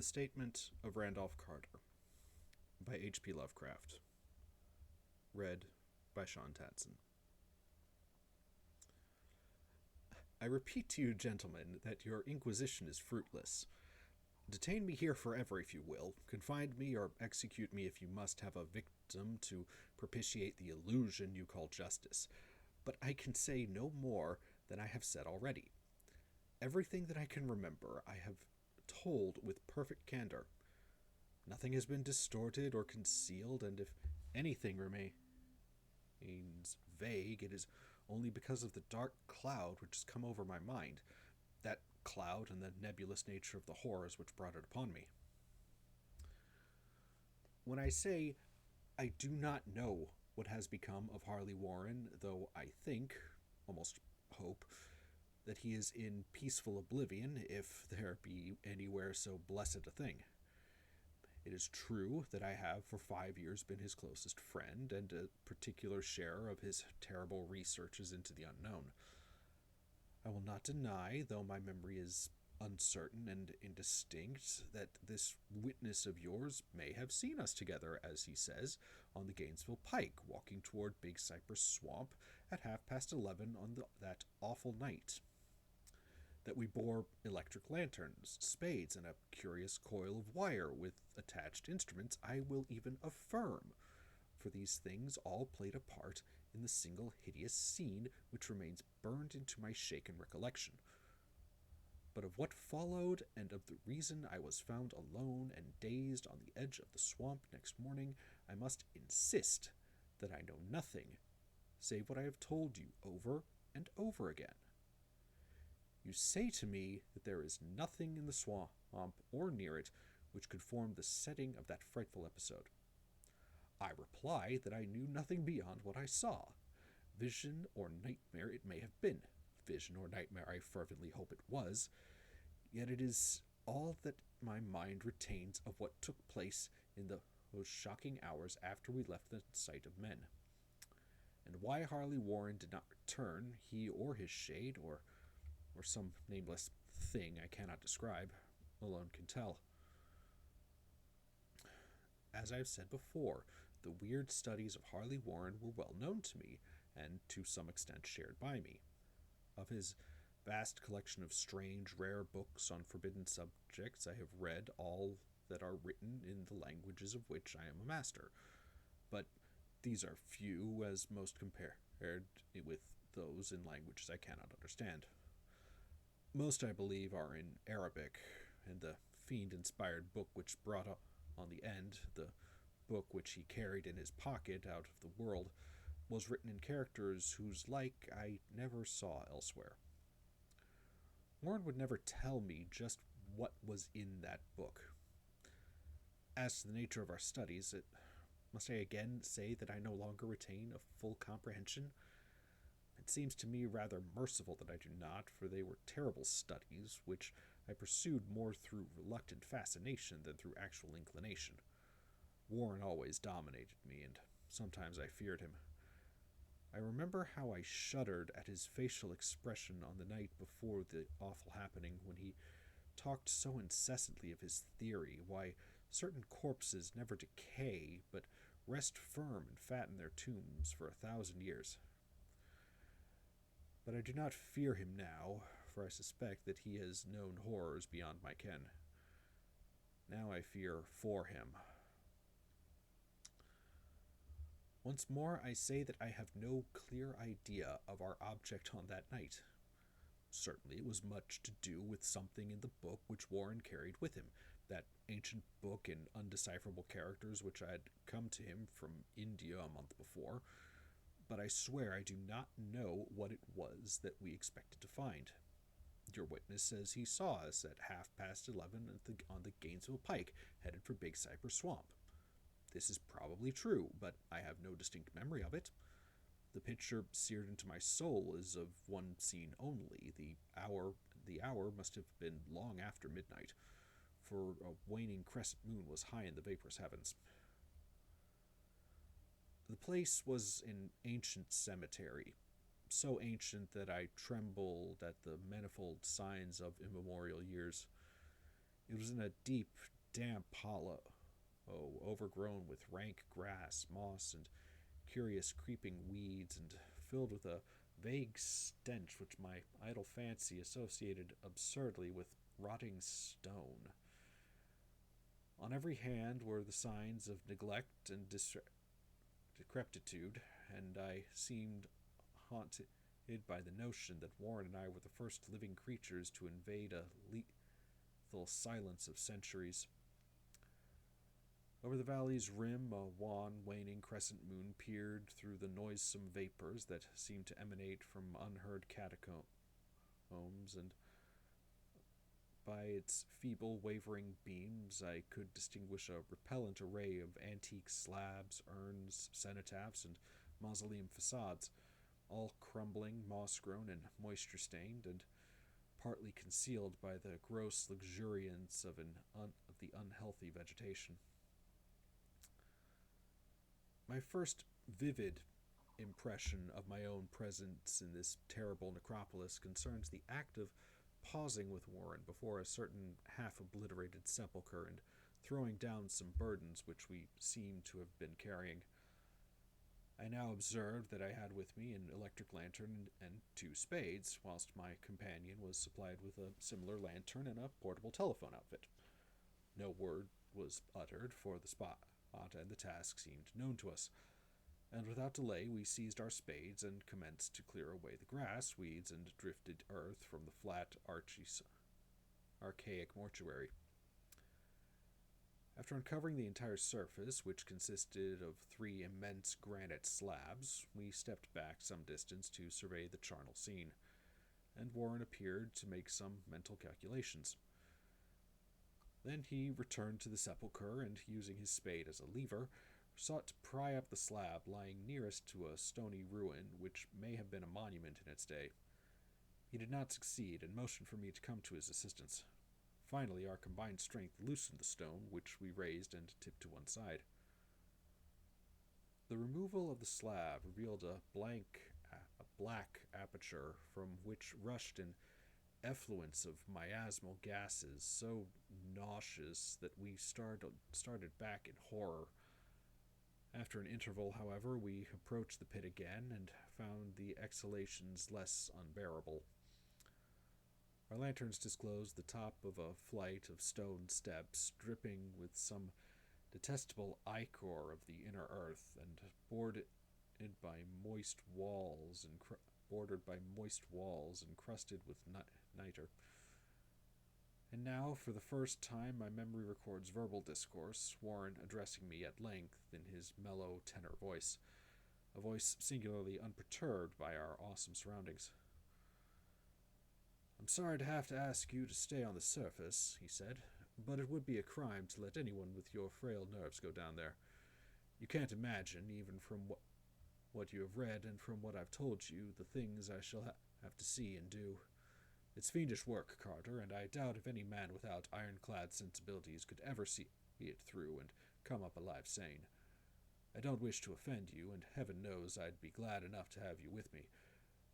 The Statement of Randolph Carter by H.P. Lovecraft. Read by Sean Tatson. I repeat to you, gentlemen, that your inquisition is fruitless. Detain me here forever if you will, confine me or execute me if you must have a victim to propitiate the illusion you call justice. But I can say no more than I have said already. Everything that I can remember I have told with perfect candor. Nothing has been distorted or concealed, and if anything remains vague, it is only because of the dark cloud which has come over my mind, that cloud and the nebulous nature of the horrors which brought it upon me. When I say I do not know what has become of Harley Warren, though I think, almost hope, that he is in peaceful oblivion, if there be anywhere so blessed a thing. It is true that I have for 5 years been his closest friend, and a particular share of his terrible researches into the unknown. I will not deny, though my memory is uncertain and indistinct, that this witness of yours may have seen us together, as he says, on the Gainesville Pike, walking toward Big Cypress Swamp at 11:30 on that awful night. That we bore electric lanterns, spades, and a curious coil of wire with attached instruments, I will even affirm, for these things all played a part in the single hideous scene which remains burned into my shaken recollection. But of what followed, and of the reason I was found alone and dazed on the edge of the swamp next morning, I must insist that I know nothing, save what I have told you over and over again. You say to me that there is nothing in the swamp or near it which could form the setting of that frightful episode. I reply that I knew nothing beyond what I saw. Vision or nightmare it may have been. Vision or nightmare I fervently hope it was. Yet it is all that my mind retains of what took place in those shocking hours after we left the sight of men. And why Harley Warren did not return, he or his shade, or some nameless thing I cannot describe, alone can tell. As I have said before, the weird studies of Harley Warren were well known to me, and to some extent shared by me. Of his vast collection of strange, rare books on forbidden subjects, I have read all that are written in the languages of which I am a master. But these are few, as most compared with those in languages I cannot understand. Most, I believe, are in Arabic, and the fiend-inspired book which brought on the end, the book which he carried in his pocket out of the world, was written in characters whose like I never saw elsewhere. Warren would never tell me just what was in that book. As to the nature of our studies, must I again say that I no longer retain a full comprehension? It seems to me rather merciful that I do not, for they were terrible studies, which I pursued more through reluctant fascination than through actual inclination. Warren always dominated me, and sometimes I feared him. I remember how I shuddered at his facial expression on the night before the awful happening, when he talked so incessantly of his theory, why certain corpses never decay, but rest firm and fat in their tombs for 1,000 years. But I do not fear him now, for I suspect that he has known horrors beyond my ken. Now I fear for him. Once more I say that I have no clear idea of our object on that night. Certainly it was much to do with something in the book which Warren carried with him, that ancient book in undecipherable characters which I had come to him from India a month before, but I swear I do not know what it was that we expected to find. Your witness says he saw us at 11:30 on the Gainesville Pike, headed for Big Cypress Swamp. This is probably true, but I have no distinct memory of it. The picture seared into my soul is of one scene only. The hour must have been long after midnight, for a waning crescent moon was high in the vaporous heavens. The place was an ancient cemetery, so ancient that I trembled at the manifold signs of immemorial years. It was in a deep, damp hollow, overgrown with rank grass, moss, and curious creeping weeds, and filled with a vague stench which my idle fancy associated absurdly with rotting stone. On every hand were the signs of neglect and decrepitude, and I seemed haunted by the notion that Warren and I were the first living creatures to invade a lethal silence of centuries. Over the valley's rim, a wan, waning crescent moon peered through the noisome vapors that seemed to emanate from unheard catacombs, and by its feeble, wavering beams, I could distinguish a repellent array of antique slabs, urns, cenotaphs, and mausoleum facades, all crumbling, moss grown, and moisture stained, and partly concealed by the gross luxuriance of the unhealthy vegetation. My first vivid impression of my own presence in this terrible necropolis concerns the act of pausing with Warren before a certain half obliterated sepulchre and throwing down some burdens which we seemed to have been carrying. I now observed that I had with me an electric lantern and two spades, whilst my companion was supplied with a similar lantern and a portable telephone outfit. No word was uttered for the spot, and the task seemed known to us, and without delay we seized our spades and commenced to clear away the grass, weeds, and drifted earth from the flat, archaic mortuary. After uncovering the entire surface, which consisted of three immense granite slabs, we stepped back some distance to survey the charnel scene, and Warren appeared to make some mental calculations. Then he returned to the sepulchre, and, using his spade as a lever, sought to pry up the slab lying nearest to a stony ruin which may have been a monument in its day. He did not succeed, and motioned for me to come to his assistance. Finally, our combined strength loosened the stone, which we raised and tipped to one side. The removal of the slab revealed a black aperture from which rushed an effluence of miasmal gases so nauseous that we started back in horror. After an interval, however, we approached the pit again and found the exhalations less unbearable. Our lanterns disclosed the top of a flight of stone steps, dripping with some detestable ichor of the inner earth, and bordered by moist walls encrusted with niter. And now, for the first time, my memory records verbal discourse, Warren addressing me at length in his mellow tenor voice, a voice singularly unperturbed by our awesome surroundings. "I'm sorry to have to ask you to stay on the surface," he said, "but it would be a crime to let anyone with your frail nerves go down there. You can't imagine, even from what you have read and from what I've told you, the things I shall have to see and do. It's fiendish work, Carter, and I doubt if any man without ironclad sensibilities could ever see it through and come up alive sane. I don't wish to offend you, and heaven knows I'd be glad enough to have you with me,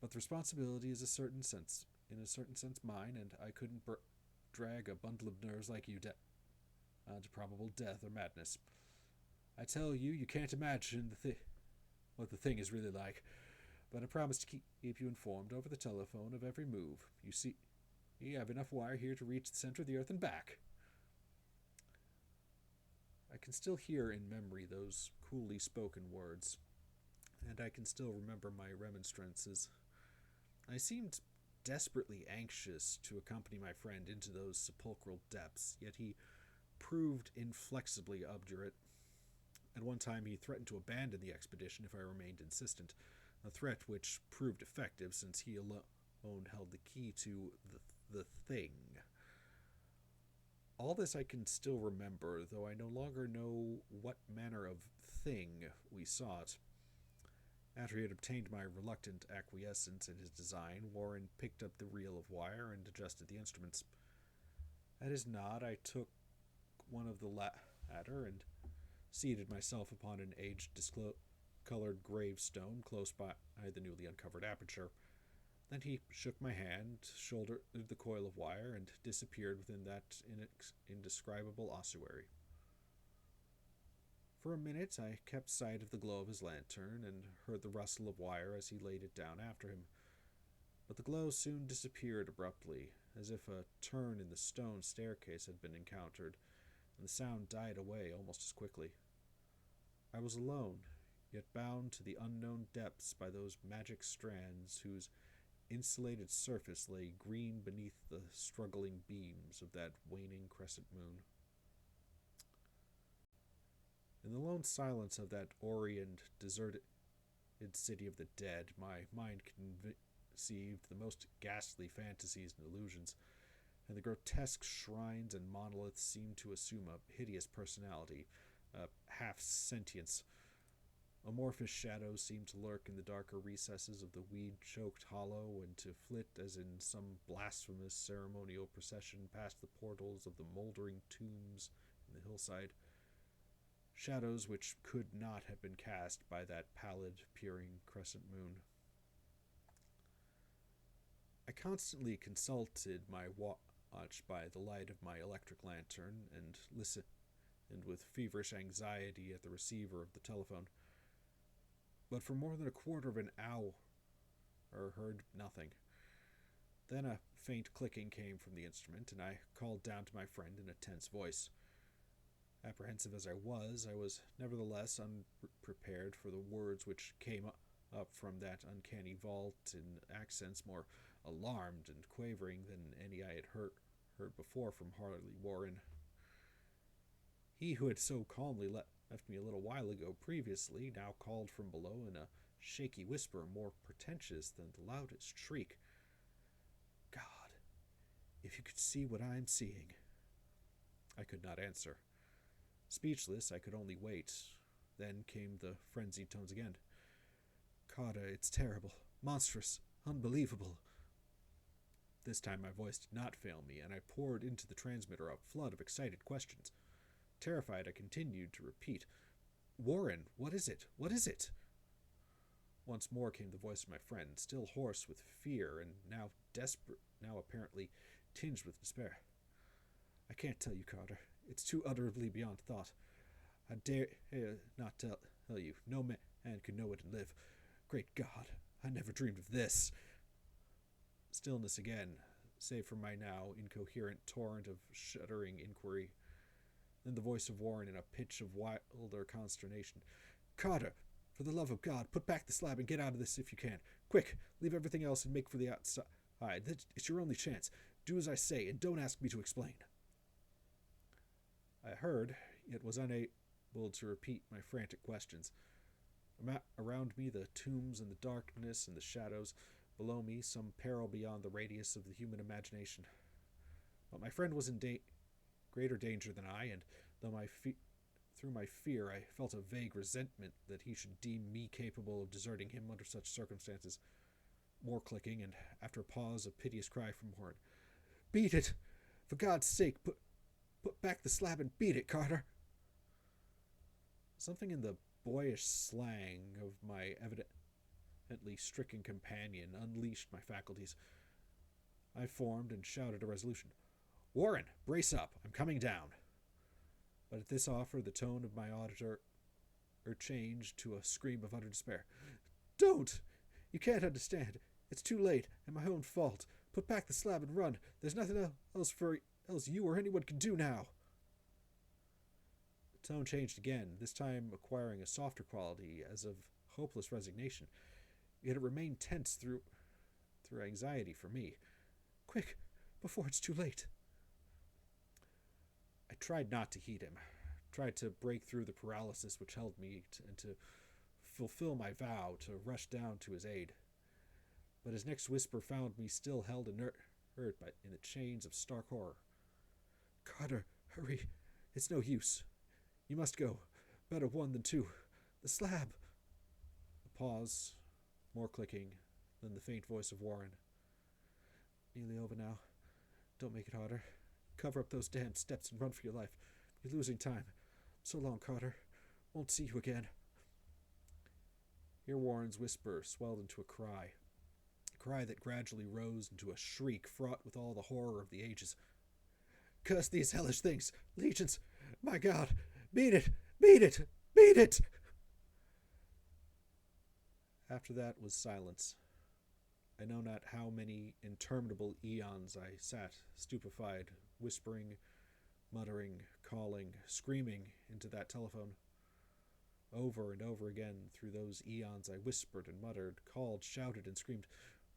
but the responsibility is in a certain sense mine, and I couldn't drag a bundle of nerves like you to probable death or madness. I tell you, you can't imagine what the thing is really like, but I promise to keep you informed over the telephone of every move. You see, you have enough wire here to reach the center of the earth and back." I can still hear in memory those coolly spoken words, and I can still remember my remonstrances. I seemed desperately anxious to accompany my friend into those sepulchral depths, yet he proved inflexibly obdurate. At one time he threatened to abandon the expedition if I remained insistent, a threat which proved effective since he alone held the key to the thing. All this I can still remember, though I no longer know what manner of thing we sought. After he had obtained my reluctant acquiescence in his design, Warren picked up the reel of wire and adjusted the instruments. At his nod, I took one of the latter and seated myself upon an aged discolored gravestone close by the newly uncovered aperture. Then he shook my hand, shouldered the coil of wire, and disappeared within that indescribable ossuary. For a minute I kept sight of the glow of his lantern and heard the rustle of wire as he laid it down after him. But the glow soon disappeared abruptly, as if a turn in the stone staircase had been encountered, and the sound died away almost as quickly. I was alone, yet bound to the unknown depths by those magic strands whose insulated surface lay green beneath the struggling beams of that waning crescent moon. In the lone silence of that hoary and deserted city of the dead, my mind conceived the most ghastly fantasies and illusions, and the grotesque shrines and monoliths seemed to assume a hideous personality, a half-sentience. Amorphous shadows seemed to lurk in the darker recesses of the weed-choked hollow and to flit as in some blasphemous ceremonial procession past the portals of the moldering tombs in the hillside. Shadows which could not have been cast by that pallid, peering crescent moon. I constantly consulted my watch by the light of my electric lantern and listened with feverish anxiety at the receiver of the telephone. But for more than a quarter of an hour I heard nothing. Then a faint clicking came from the instrument, and I called down to my friend in a tense voice. Apprehensive as I was nevertheless unprepared for the words which came up from that uncanny vault in accents more alarmed and quavering than any I had heard before from Harley Warren. He who had so calmly left me a little while ago previously now called from below in a shaky whisper more pretentious than the loudest shriek. God, if you could see what I am seeing. I could not answer. Speechless, I could only wait. Then came the frenzied tones again. Carter, it's terrible, monstrous, unbelievable. This time my voice did not fail me, and I poured into the transmitter a flood of excited questions. Terrified, I continued to repeat, Warren, what is it? What is it? Once more came the voice of my friend, still hoarse with fear and now desperate, now apparently tinged with despair. I can't tell you, Carter. It's too utterly beyond thought. I dare not tell you. No man could know it and live. Great God, I never dreamed of this. Stillness again, save for my now incoherent torrent of shuddering inquiry. Then the voice of Warren in a pitch of wilder consternation. Carter, for the love of God, put back the slab and get out of this if you can. Quick, leave everything else and make for the outside. It's your only chance. Do as I say and don't ask me to explain. I heard, yet was unable to repeat my frantic questions. Around me the tombs and the darkness and the shadows. Below me some peril beyond the radius of the human imagination. But my friend was in greater danger than I, and through my fear I felt a vague resentment that he should deem me capable of deserting him under such circumstances. More clicking, and after a pause a piteous cry from Warren. Beat it! For God's sake, put back the slab and beat it, Carter! Something in the boyish slang of my evidently stricken companion unleashed my faculties. I formed and shouted a resolution. Warren, brace up. I'm coming down. But at this offer, the tone of my auditor changed to a scream of utter despair. Don't! You can't understand. It's too late, and my own fault. Put back the slab and run. There's nothing else you or anyone can do now. The tone changed again, this time acquiring a softer quality, as of hopeless resignation. Yet it remained tense through anxiety for me. Quick, before it's too late. I tried not to heed him, tried to break through the paralysis which held me and to fulfill my vow to rush down to his aid. But his next whisper found me still held inert in the chains of stark horror. Carter, hurry. It's no use. You must go. Better one than two. The slab. A pause, more clicking, then the faint voice of Warren. Nearly over now. Don't make it harder. Cover up those damn steps and run for your life. You're losing time. So long, Carter. Won't see you again. Here Warren's whisper swelled into a cry cry that gradually rose into a shriek fraught with all the horror of the ages. Curse these hellish things! Legions! My God! Beat it! Beat it! Beat it! After that was silence. I know not how many interminable eons I sat, stupefied, whispering, muttering, calling, screaming into that telephone. Over and over again through those eons I whispered and muttered, called, shouted, and screamed,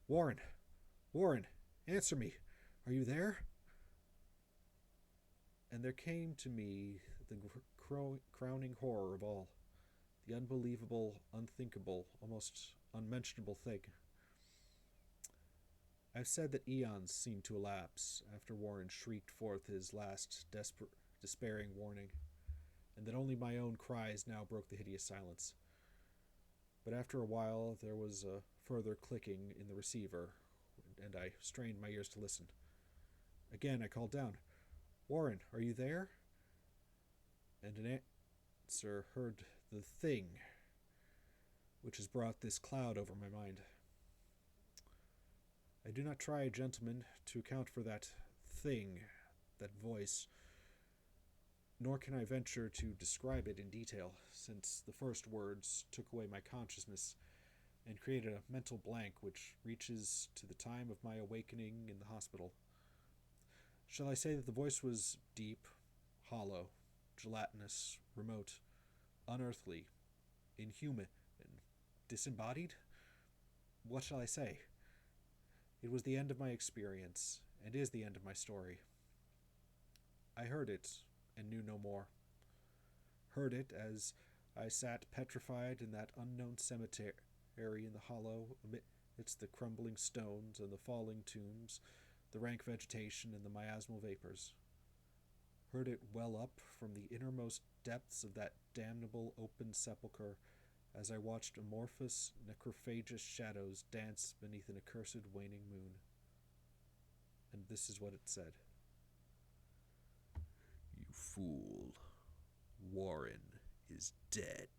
Warren! Warren! Answer me! Are you there? And there came to me the crowning horror of all, the unbelievable, unthinkable, almost unmentionable thing. I've said that eons seemed to elapse after Warren shrieked forth his last despairing warning, and that only my own cries now broke the hideous silence. But after a while there was a further clicking in the receiver, and I strained my ears to listen. Again I called down, Warren, are you there? And an answer heard the thing, which has brought this cloud over my mind. I do not try, gentlemen, to account for that thing, that voice, nor can I venture to describe it in detail, since the first words took away my consciousness and created a mental blank which reaches to the time of my awakening in the hospital. Shall I say that the voice was deep, hollow, gelatinous, remote, unearthly, inhuman, disembodied? What shall I say? It was the end of my experience, and is the end of my story. I heard it, and knew no more. Heard it as I sat petrified in that unknown cemetery in the hollow, amidst the crumbling stones and the falling tombs, the rank vegetation and the miasmal vapors. Heard it well up from the innermost depths of that damnable open sepulchre as I watched amorphous, necrophagous shadows dance beneath an accursed waning moon. And this is what it said. You fool. Warren is dead.